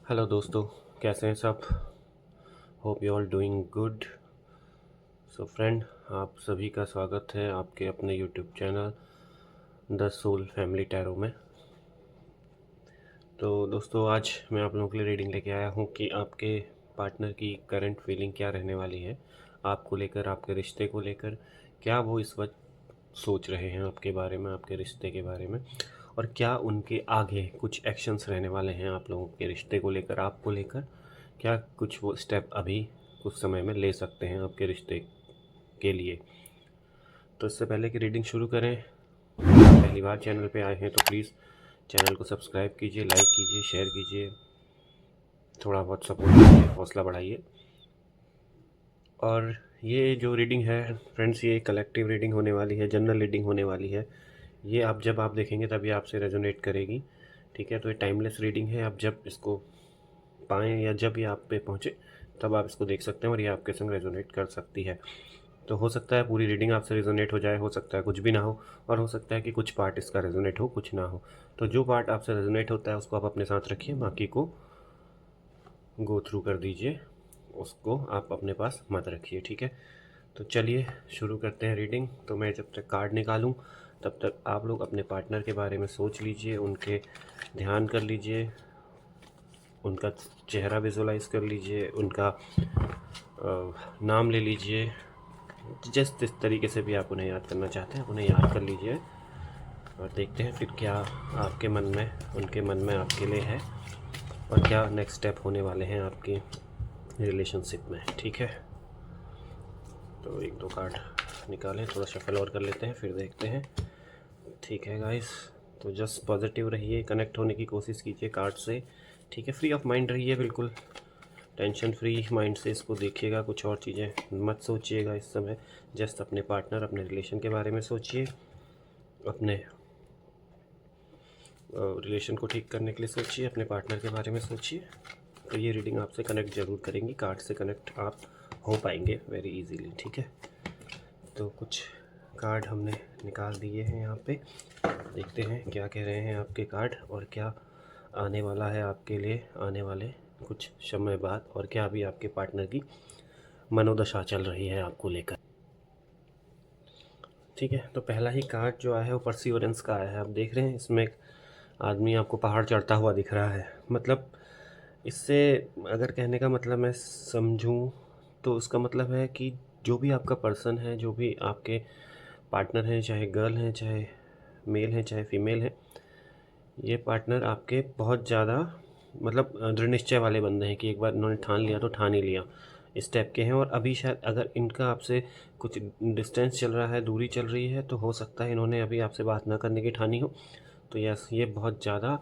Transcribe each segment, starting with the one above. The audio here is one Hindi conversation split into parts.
हेलो दोस्तों, कैसे हैं सब। Hope you all doing good. So friend, आप सभी का स्वागत है आपके अपने YouTube channel the soul family tarot में। तो दोस्तों, आज मैं आप लोगों के लिए रीडिंग लेके आया हूँ कि आपके पार्टनर की करंट फीलिंग क्या रहने वाली है आपको लेकर, आपके रिश्ते को लेकर। क्या वो इस वक्त सोच रहे हैं आपके बारे में, आपके रिश्ते के बारे में, और क्या उनके आगे कुछ एक्शंस रहने वाले हैं आप लोगों के रिश्ते को लेकर, आपको लेकर। क्या कुछ वो स्टेप अभी कुछ समय में ले सकते हैं आपके रिश्ते के लिए। तो इससे पहले कि रीडिंग शुरू करें, पहली बार चैनल पे आए हैं तो प्लीज़ चैनल को सब्सक्राइब कीजिए, लाइक कीजिए, शेयर कीजिए, थोड़ा बहुत सपोर्ट कीजिए, हौसला बढ़ाइए। और ये जो रीडिंग है फ्रेंड्स, ये कलेक्टिव रीडिंग होने वाली है, जनरल रीडिंग होने वाली है। ये आप जब आप देखेंगे तभी आपसे रेजोनेट करेगी, ठीक है। तो ये टाइमलेस रीडिंग है, आप जब इसको पाएँ या जब ये आप पे पहुँचे तब आप इसको देख सकते हैं और ये आपके संग रेजोनेट कर सकती है। तो हो सकता है पूरी रीडिंग आपसे रेजोनेट हो जाए, हो सकता है कुछ भी ना हो, और हो सकता है कि कुछ पार्ट इसका रेजोनेट हो, कुछ ना हो। तो जो पार्ट आपसे रेजोनेट होता है उसको आप अपने साथ रखिए, बाकी को गो थ्रू कर दीजिए, उसको आप अपने पास मत रखिए, ठीक है। तो चलिए शुरू करते हैं रीडिंग। तो मैं जब तक कार्ड निकालूं तब तक आप लोग अपने पार्टनर के बारे में सोच लीजिए, उनके ध्यान कर लीजिए, उनका चेहरा विजुलाइज कर लीजिए, उनका नाम ले लीजिए, जिस तरीके से भी आप उन्हें याद करना चाहते हैं उन्हें याद कर लीजिए। और देखते हैं फिर क्या आपके मन में, उनके मन में आपके लिए है, और क्या नेक्स्ट स्टेप होने वाले हैं आपकी रिलेशनशिप में, ठीक है। तो एक दो कार्ड निकालें, थोड़ा शफल और कर लेते हैं, फिर देखते हैं, ठीक है गाइस। तो जस्ट पॉजिटिव रहिए, कनेक्ट होने की कोशिश कीजिए कार्ड से, ठीक है। फ्री ऑफ माइंड रहिए, बिल्कुल टेंशन फ्री माइंड से इसको देखिएगा, कुछ और चीज़ें मत सोचिएगा इस समय। जस्ट अपने पार्टनर, अपने रिलेशन के बारे में सोचिए, अपने रिलेशन को ठीक करने के लिए सोचिए, अपने पार्टनर के बारे में सोचिए। तो ये रीडिंग आपसे कनेक्ट ज़रूर करेंगी, कार्ड से कनेक्ट आप हो पाएंगे वेरी इजीली, ठीक है। तो कुछ कार्ड हमने निकाल दिए हैं यहाँ पे, देखते हैं क्या कह रहे हैं आपके कार्ड, और क्या आने वाला है आपके लिए आने वाले कुछ समय बाद, और क्या अभी आपके पार्टनर की मनोदशा चल रही है आपको लेकर, ठीक है। तो पहला ही कार्ड जो आया है वो परसिवरेंस का आया है। आप देख रहे हैं इसमें एक आदमी आपको पहाड़ चढ़ता हुआ दिख रहा है। मतलब इससे अगर कहने का मतलब मैं समझूं तो उसका मतलब है कि जो भी आपका पर्सन है, जो भी आपके पार्टनर हैं, चाहे गर्ल हैं, चाहे मेल हैं, चाहे फीमेल हैं, ये पार्टनर आपके बहुत ज़्यादा मतलब दृढ़ निश्चय वाले बंदे हैं कि एक बार इन्होंने ठान लिया तो ठान ही लिया, इस टाइप के हैं। और अभी शायद अगर इनका आपसे कुछ डिस्टेंस चल रहा है, दूरी चल रही है, तो हो सकता है इन्होंने अभी आपसे बात ना करने की ठानी हो। तो यस, ये बहुत ज़्यादा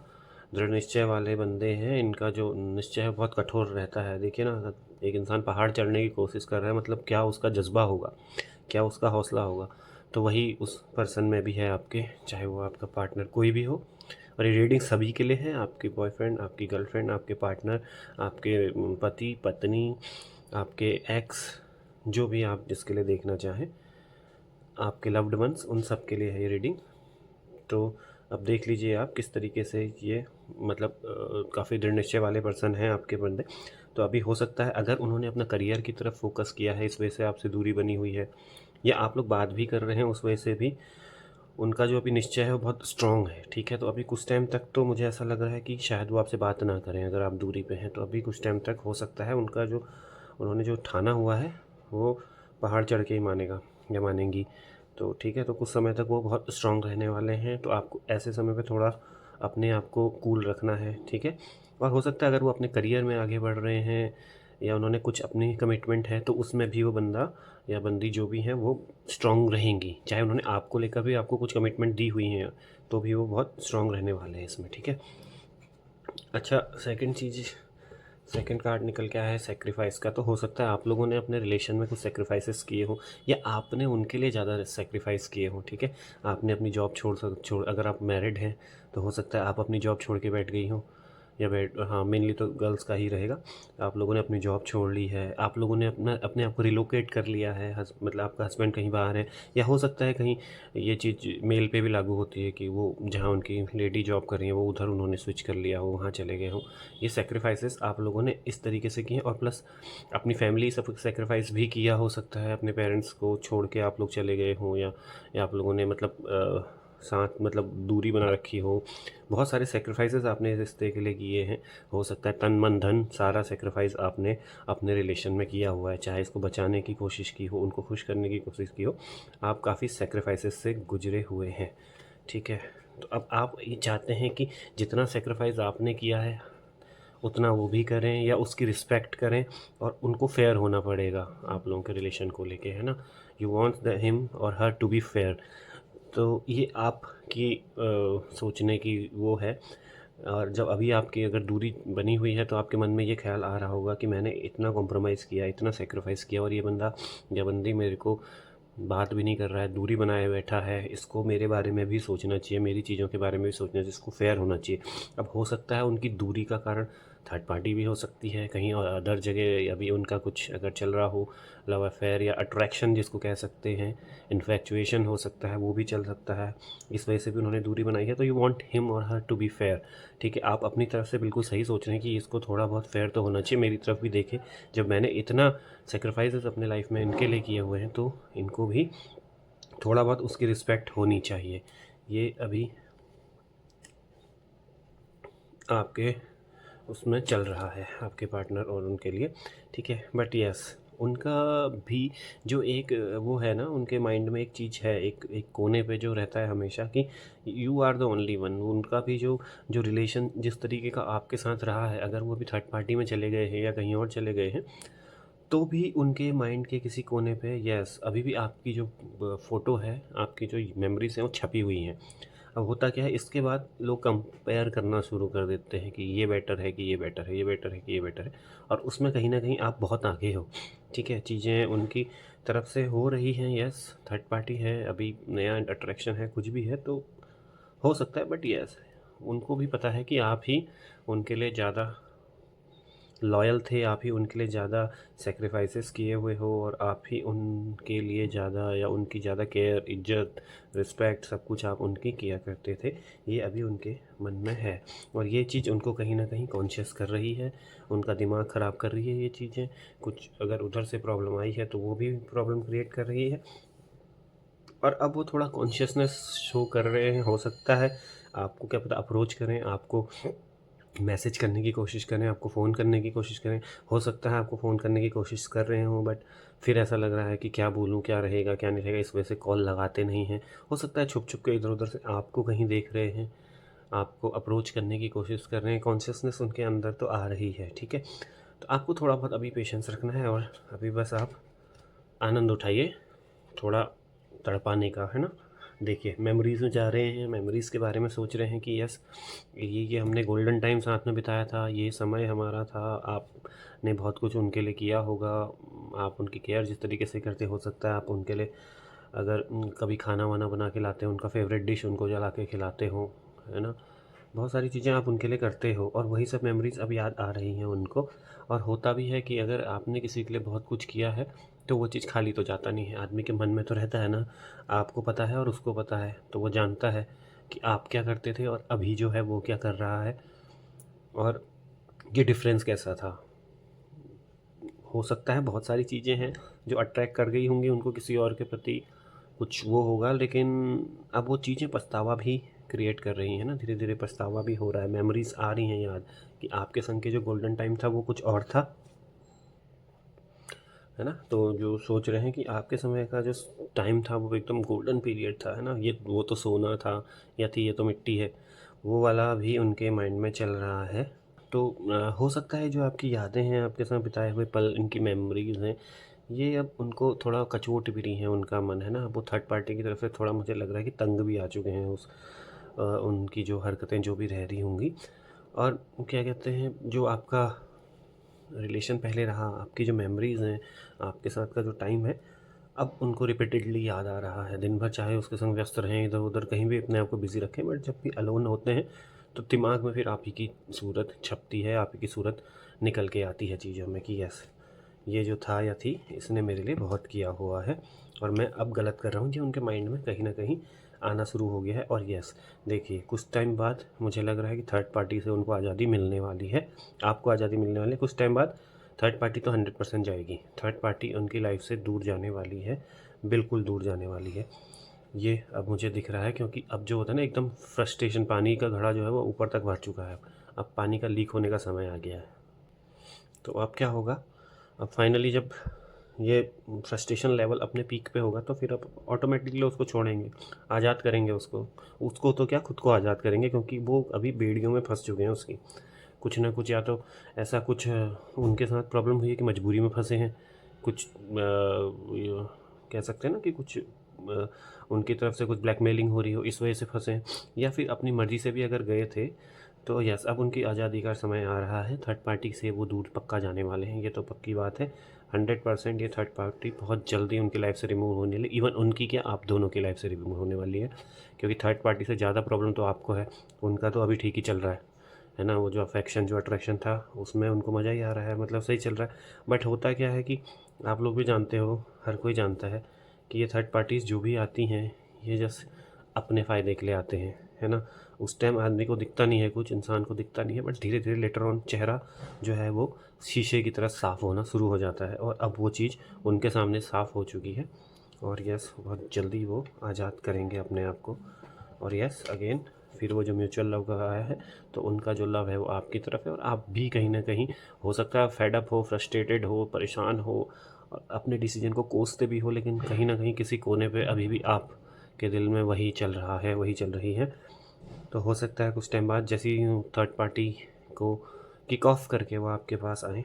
दृढ़ निश्चय वाले बंदे हैं, इनका जो निश्चय है बहुत कठोर रहता है। देखिए ना, अगर एक इंसान पहाड़ चढ़ने की कोशिश कर रहा है, मतलब क्या उसका जज्बा होगा, क्या उसका हौसला होगा। तो वही उस पर्सन में भी है आपके, चाहे वो आपका पार्टनर कोई भी हो। और ये रीडिंग सभी के लिए है, आपके बॉयफ्रेंड, आपकी गर्लफ्रेंड, आपके पार्टनर, आपके पति पत्नी, आपके एक्स, जो भी आप जिसके लिए देखना चाहें, आपके लव्ड वंस, उन सब के लिए है ये रीडिंग। तो अब देख लीजिए आप किस तरीके से ये मतलब काफ़ी दृढ़ निश्चय वाले पर्सन हैं आपके बंदे। तो अभी हो सकता है अगर उन्होंने अपना करियर की तरफ फोकस किया है, इस वजह से आपसे दूरी बनी हुई है, या आप लोग बात भी कर रहे हैं उस वजह से भी उनका जो अभी निश्चय है वो बहुत स्ट्रॉन्ग है, ठीक है। तो अभी कुछ टाइम तक तो मुझे ऐसा लग रहा है कि शायद वो आपसे बात ना करें अगर आप दूरी पे हैं। तो अभी कुछ टाइम तक हो सकता है उनका जो उन्होंने जो ठाना हुआ है वो पहाड़ चढ़ के ही मानेगा या मानेंगी। तो ठीक है, तो कुछ समय तक वो बहुत स्ट्रॉन्ग रहने वाले हैं। तो आपको ऐसे समय पे थोड़ा अपने आप को कूल रखना है, ठीक है। और हो सकता है अगर वो अपने करियर में आगे बढ़ रहे हैं या उन्होंने कुछ अपनी कमिटमेंट है तो उसमें भी वो बंदा या बंदी जो भी हैं वो स्ट्रॉन्ग रहेंगी। चाहे उन्होंने आपको लेकर भी आपको कुछ कमिटमेंट दी हुई हैं तो भी वो बहुत स्ट्रॉन्ग रहने वाले हैं इसमें, ठीक है। अच्छा, सेकंड चीज़, सेकंड कार्ड निकल के आया है सेक्रीफाइस का। तो हो सकता है आप लोगों ने अपने रिलेशन में कुछ सेक्रीफाइसेस किए हो, या आपने उनके लिए ज़्यादा सेक्रीफाइस किए हो, ठीक है। आपने अपनी जॉब छोड़ अगर आप मैरिड हैं तो हो सकता है आप अपनी जॉब छोड़ के बैठ गई हो, या बेड, हाँ मेनली तो गर्ल्स का ही रहेगा। आप लोगों ने अपनी जॉब छोड़ ली है, आप लोगों ने अपने आप को रिलोकेट कर लिया है, मतलब आपका हस्बैंड कहीं बाहर है, या हो सकता है कहीं ये चीज़ मेल पे भी लागू होती है कि वो जहाँ उनकी लेडी जॉब कर रही है वो उधर उन्होंने स्विच कर लिया हो, वहाँ चले गए हों। ये सेक्रीफाइसेस आप लोगों ने इस तरीके से किए, और प्लस अपनी फैमिली सब सेक्रीफाइस भी किया हो सकता है, अपने पेरेंट्स को छोड़ के आप लोग चले गए हों, या आप लोगों ने मतलब साथ मतलब दूरी बना रखी हो। बहुत सारे सेक्रीफाइसेस आपने इस रिश्ते के लिए किए हैं। हो सकता है तन मन धन सारा सेक्रीफाइस आपने अपने रिलेशन में किया हुआ है, चाहे इसको बचाने की कोशिश की हो, उनको खुश करने की कोशिश की हो। आप काफ़ी सेक्रीफाइसेस से गुजरे हुए हैं, ठीक है। तो अब आप ये चाहते हैं कि जितना सेक्रीफाइस आपने किया है उतना वो भी करें, या उसकी रिस्पेक्ट करें, और उनको फेयर होना पड़ेगा आप लोगों के रिलेशन को लेके, है ना। यू वॉन्ट द हिम और हर टू बी फेयर। तो ये आपकी सोचने की वो है। और जब अभी आपकी अगर दूरी बनी हुई है तो आपके मन में ये ख्याल आ रहा होगा कि मैंने इतना कॉम्प्रोमाइज़ किया, इतना सेक्रीफाइस किया, और ये बंदा या बंदी मेरे को बात भी नहीं कर रहा है, दूरी बनाए बैठा है। इसको मेरे बारे में भी सोचना चाहिए, मेरी चीज़ों के बारे में भी सोचना चाहिए, इसको फेयर होना चाहिए। अब हो सकता है उनकी दूरी का कारण थर्ड पार्टी भी हो सकती है, कहीं और अदर जगह अभी उनका कुछ अगर चल रहा हो, लव अफेयर या अट्रैक्शन जिसको कह सकते हैं, इन्फैक्चुएशन हो सकता है, वो भी चल सकता है। इस वजह से भी उन्होंने दूरी बनाई है। तो यू वांट हिम और हर टू बी फेयर, ठीक है। आप अपनी तरफ से बिल्कुल सही सोच रहे हैं कि इसको थोड़ा बहुत फेयर तो होना चाहिए। मेरी तरफ भी देखें, जब मैंने इतना सेक्रीफाइसेस अपने लाइफ में इनके लिए किए हुए हैं तो इनको भी थोड़ा बहुत उसकी रिस्पेक्ट होनी चाहिए। ये अभी आपके उसमें चल रहा है, आपके पार्टनर और उनके लिए, ठीक है। बट यस, उनका भी जो एक वो है ना, उनके माइंड में एक चीज़ है, एक एक कोने पे जो रहता है हमेशा कि you are the only one. उनका भी जो जो रिलेशन जिस तरीके का आपके साथ रहा है, अगर वो भी थर्ड पार्टी में चले गए हैं या कहीं और चले गए हैं, तो भी उनके माइंड के किसी कोने पे यस अभी भी आपकी जो फ़ोटो है, आपकी जो मेमोरीज हैं वो छपी हुई हैं। अब होता क्या है, इसके बाद लोग कंपेयर करना शुरू कर देते हैं कि ये बेटर है, कि ये बेटर है, ये बेटर है, कि ये बेटर है, और उसमें कहीं ना कहीं आप बहुत आगे हो, ठीक है। चीज़ें उनकी तरफ से हो रही हैं, यस थर्ड पार्टी है, अभी नया अट्रैक्शन है, कुछ भी है तो हो सकता है। बट यस, उनको भी पता है कि आप ही उनके लिए ज़्यादा लॉयल थे, आप ही उनके लिए ज़्यादा सेक्रीफाइसेस किए हुए हो, और आप ही उनके लिए ज़्यादा या उनकी ज़्यादा केयर, इज्जत, रिस्पेक्ट सब कुछ आप उनकी किया करते थे। ये अभी उनके मन में है, और ये चीज़ उनको कहीं ना कहीं कॉन्शियस कर रही है, उनका दिमाग ख़राब कर रही है ये चीज़ें। कुछ अगर उधर से प्रॉब्लम आई है तो वो भी प्रॉब्लम क्रिएट कर रही है, और अब वो थोड़ा कॉन्शियसनेस शो कर रहे हैं। हो सकता है आपको क्या पता अप्रोच करें, आपको मैसेज करने की कोशिश करें, आपको फ़ोन करने की कोशिश करें। हो सकता है आपको फ़ोन करने की कोशिश कर रहे हों, बट फिर ऐसा लग रहा है कि क्या बोलूँ, क्या रहेगा, क्या नहीं रहेगा, इस वजह से कॉल लगाते नहीं हैं। हो सकता है छुप छुप के इधर-उधर से आपको कहीं देख रहे हैं, आपको अप्रोच करने की कोशिश कर रहे हैं। कॉन्शियसनेस उनके अंदर तो आ रही है, ठीक है। तो आपको थोड़ा बहुत अभी पेशेंस रखना है, और अभी बस आप आनंद उठाइए थोड़ा तड़पाने का, है ना। देखिए, मेमोरीज़ में जा रहे हैं, मेमोरीज़ के बारे में सोच रहे हैं कि यस ये हमने गोल्डन टाइम साथ में बिताया था, ये समय हमारा था। आपने बहुत कुछ उनके लिए किया होगा, आप उनकी केयर जिस तरीके से करते, हो सकता है आप उनके लिए अगर कभी खाना वाना बना के लाते हो, उनका फेवरेट डिश उनको जला के खिलाते हो, है ना। बहुत सारी चीज़ें आप उनके लिए करते हो, और वही सब मेमोरीज़ अब याद आ रही हैं उनको। और होता भी है कि अगर आपने किसी के लिए बहुत कुछ किया है तो वो चीज़ खाली तो जाता नहीं है, आदमी के मन में तो रहता है ना। आपको पता है और उसको पता है, तो वो जानता है कि आप क्या करते थे और अभी जो है वो क्या कर रहा है, और ये डिफरेंस कैसा था। हो सकता है बहुत सारी चीज़ें हैं जो अट्रैक्ट कर गई होंगी उनको किसी और के प्रति, कुछ वो होगा, लेकिन अब वो चीज़ें पछतावा भी क्रिएट कर रही हैं ना, धीरे धीरे पछतावा भी हो रहा है। मेमोरीज आ रही हैं याद कि आपके संग के जो गोल्डन टाइम था वो कुछ और था, है ना। तो जो सोच रहे हैं कि आपके समय का जो टाइम था वो एकदम गोल्डन पीरियड था, है ना, ये वो तो सोना था, या थी ये तो मिट्टी है, वो वाला भी उनके माइंड में चल रहा है। तो हो सकता है जो आपकी यादें हैं, आपके साथ बिताए हुए पल, इनकी मेमोरीज़ हैं, ये अब उनको थोड़ा कचोट भी रही हैं उनका मन, है ना। वो थर्ड पार्टी की तरफ से थोड़ा मुझे लग रहा है कि तंग भी आ चुके हैं उस उनकी जो हरकतें जो भी रह रही होंगी। और क्या कहते हैं, जो आपका रिलेशन पहले रहा, आपकी जो मेमोरीज़ हैं, आपके साथ का जो टाइम है, अब उनको रिपीटेडली याद आ रहा है दिन भर, चाहे उसके संग व्यस्त रहें, इधर उधर कहीं भी अपने आप को बिज़ी रखें, बट जब भी अलोन होते हैं तो दिमाग में फिर आप ही की सूरत छपती है, आप ही की सूरत निकल के आती है चीज़ों में कि यस, ये जो था या थी इसने मेरे लिए बहुत किया हुआ है और मैं अब गलत कर रहा हूँ। ये उनके माइंड में कहीं ना कहीं आना शुरू हो गया है। और यस, देखिए कुछ टाइम बाद मुझे लग रहा है कि थर्ड पार्टी से उनको आज़ादी मिलने वाली है, आपको आज़ादी मिलने वाली है। कुछ टाइम बाद थर्ड पार्टी तो 100% जाएगी, थर्ड पार्टी उनकी लाइफ से दूर जाने वाली है, बिल्कुल दूर जाने वाली है। ये अब मुझे दिख रहा है, क्योंकि अब जो होता है ना एकदम फ्रस्ट्रेशन, पानी का घड़ा जो है वो ऊपर तक भर चुका है, अब पानी का लीक होने का समय आ गया है। तो अब क्या होगा, अब फाइनली जब ये फ्रस्ट्रेशन लेवल अपने पीक पे होगा तो फिर अब ऑटोमेटिकली उसको छोड़ेंगे, आज़ाद करेंगे उसको। उसको तो क्या, खुद को आज़ाद करेंगे, क्योंकि वो अभी बेड़ियों में फंस चुके हैं उसकी। कुछ ना कुछ, या तो ऐसा कुछ उनके साथ प्रॉब्लम हुई है कि मजबूरी में फंसे हैं, कुछ कह सकते हैं ना कि कुछ उनकी तरफ से कुछ ब्लैकमेलिंग हो रही हो, इस वजह से फंसे हैं। या फिर अपनी मर्ज़ी से भी अगर गए थे तो यस, अब उनकी आज़ादी का समय आ रहा है, थर्ड पार्टी से वो दूर पक्का जाने वाले हैं, ये तो पक्की बात है। 100% ये थर्ड पार्टी बहुत जल्दी उनकी लाइफ से रिमूव होने वाली, इवन उनकी क्या, आप दोनों की लाइफ से रिमूव होने वाली है। क्योंकि थर्ड पार्टी से ज़्यादा प्रॉब्लम तो आपको है, उनका तो अभी ठीक ही चल रहा है ना। वो जो अफेक्शन, जो अट्रैक्शन था उसमें उनको मज़ा ही आ रहा है, मतलब सही चल रहा है। बट होता क्या है कि आप लोग भी जानते हो, हर कोई जानता है कि ये थर्ड पार्टीज़ जो भी आती हैं ये जस्ट अपने फ़ायदे के लिए आते हैं, है ना। उस टाइम आदमी को दिखता नहीं है, कुछ इंसान को दिखता नहीं है, बट धीरे धीरे लेटर ऑन चेहरा जो है वो शीशे की तरह साफ़ होना शुरू हो जाता है। और अब वो चीज़ उनके सामने साफ़ हो चुकी है। और यस, बहुत जल्दी वो आज़ाद करेंगे अपने आप को। और यस अगेन, फिर वो जो म्यूचुअल लव का आया है तो उनका जो लव है वो आपकी तरफ है। और आप भी कहीं ना कहीं हो सकता है फेड अप हो, फ्रस्ट्रेटेड हो, परेशान हो, और अपने डिसीजन को कोसते भी हो, लेकिन कहीं ना कहीं किसी कोने पे अभी भी आप के दिल में वही चल रहा है, वही चल रही है। तो हो सकता है कुछ टाइम बाद जैसे ही थर्ड पार्टी को किक ऑफ करके वो आपके पास आए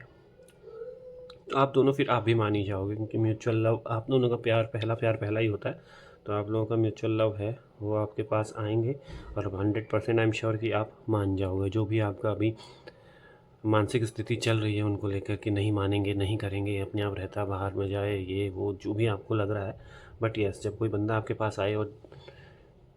तो आप दोनों फिर आप भी मान ही जाओगे, क्योंकि म्यूचुअल लव, आप दोनों का प्यार पहला ही होता है। तो आप लोगों का म्यूचुअल लव है वो आपके पास आएंगे और 100% आई एम श्योर कि आप मान जाओगे। जो भी आपका अभी मानसिक स्थिति चल रही है उनको लेकर कि नहीं मानेंगे, नहीं करेंगे, अपने आप रहता, बाहर में जाए, ये वो जो भी आपको लग रहा है। बट यस, जब कोई बंदा आपके पास आए और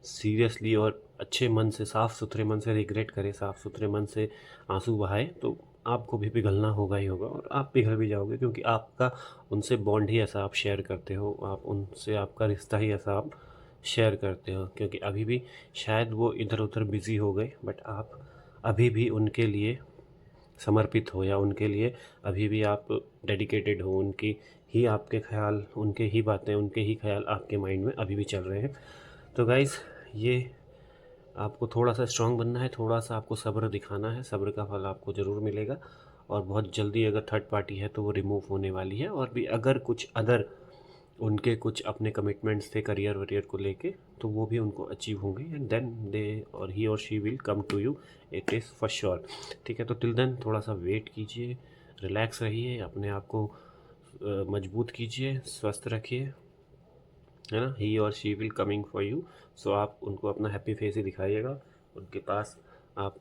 सीरियसली और अच्छे मन से, साफ़ सुथरे मन से रिग्रेट करे, साफ़ सुथरे मन से आंसू बहाए, तो आपको भी पिघलना होगा ही होगा, और आप पिघल भी जाओगे, क्योंकि आपका उनसे बॉन्ड ही ऐसा आप शेयर करते हो, आप उनसे, आपका रिश्ता ही ऐसा आप शेयर करते हो। क्योंकि अभी भी शायद वो इधर उधर बिज़ी हो गए, बट आप अभी भी उनके लिए समर्पित हो, या उनके लिए अभी भी आप डेडिकेटेड हो, उनकी ही आपके ख्याल, उनके ही बातें, उनके ही ख्याल आपके माइंड में अभी भी चल रहे हैं। तो गाइज़, ये आपको थोड़ा सा स्ट्रांग बनना है, थोड़ा सा आपको सब्र दिखाना है, सब्र का फल आपको ज़रूर मिलेगा। और बहुत जल्दी अगर थर्ड पार्टी है तो वो रिमूव होने वाली है। और भी अगर कुछ अदर उनके कुछ अपने कमिटमेंट्स थे करियर वरियर को लेके, तो वो भी उनको अचीव होंगे, एंड देन दे और ही और she will come to you, it is for sure. ठीक है, तो टिल देन थोड़ा सा वेट कीजिए, रिलैक्स रहिए, अपने आप को मजबूत कीजिए, स्वस्थ रखिए, है ना। ही और she will coming for you. So आप उनको अपना हैप्पी फेस ही दिखाइएगा, उनके पास आप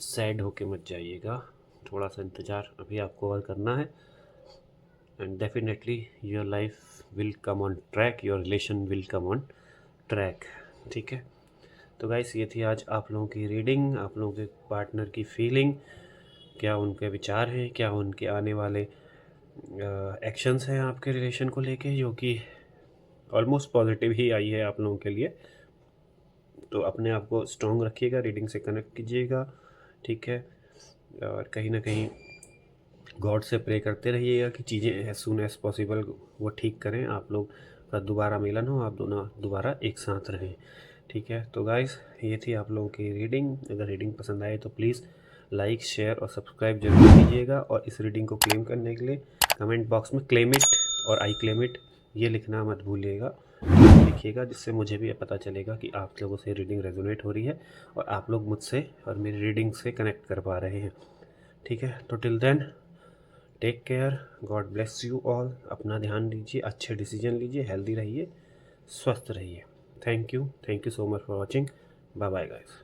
सैड होके मत जाइएगा, थोड़ा सा इंतज़ार अभी आपको और करना है, and definitely your life will come on track, your relation will come on track. ठीक है, तो गाइस ये थी आज आप लोगों की रीडिंग, आप लोगों के पार्टनर की फीलिंग, क्या उनके विचार हैं, क्या उनके आने वाले एक्शंस हैं आपके रिलेशन को लेके, जो कि ऑलमोस्ट पॉजिटिव ही आई है आप लोगों के लिए। तो अपने आप को स्ट्रॉन्ग रखिएगा, रीडिंग से कनेक्ट कीजिएगा, ठीक है। और कहीं ना कहीं गॉड से प्रे करते रहिएगा कि चीज़ें एज सून एज पॉसिबल वो ठीक करें, आप लोग का दोबारा मिलन हो, आप दोनों दोबारा एक साथ रहें। ठीक है, तो गाइस ये थी आप लोगों की रीडिंग। अगर रीडिंग पसंद आए तो प्लीज़ लाइक, शेयर और सब्सक्राइब जरूर कीजिएगा। और इस रीडिंग को क्लेम करने के लिए कमेंट बॉक्स में क्लेम इट और आई क्लेम इट ये लिखना मत भूलिएगा, लिखिएगा, जिससे मुझे भी पता चलेगा कि आप लोगों से रीडिंग रेजोनेट हो रही है और आप लोग मुझसे और मेरी रीडिंग से कनेक्ट कर पा रहे हैं। ठीक है, तो till then take care, God bless you all, अपना ध्यान दीजिए, अच्छे डिसीजन लीजिए, हेल्दी रहिए, स्वस्थ रहिए। Thank you so much for watching, bye bye guys.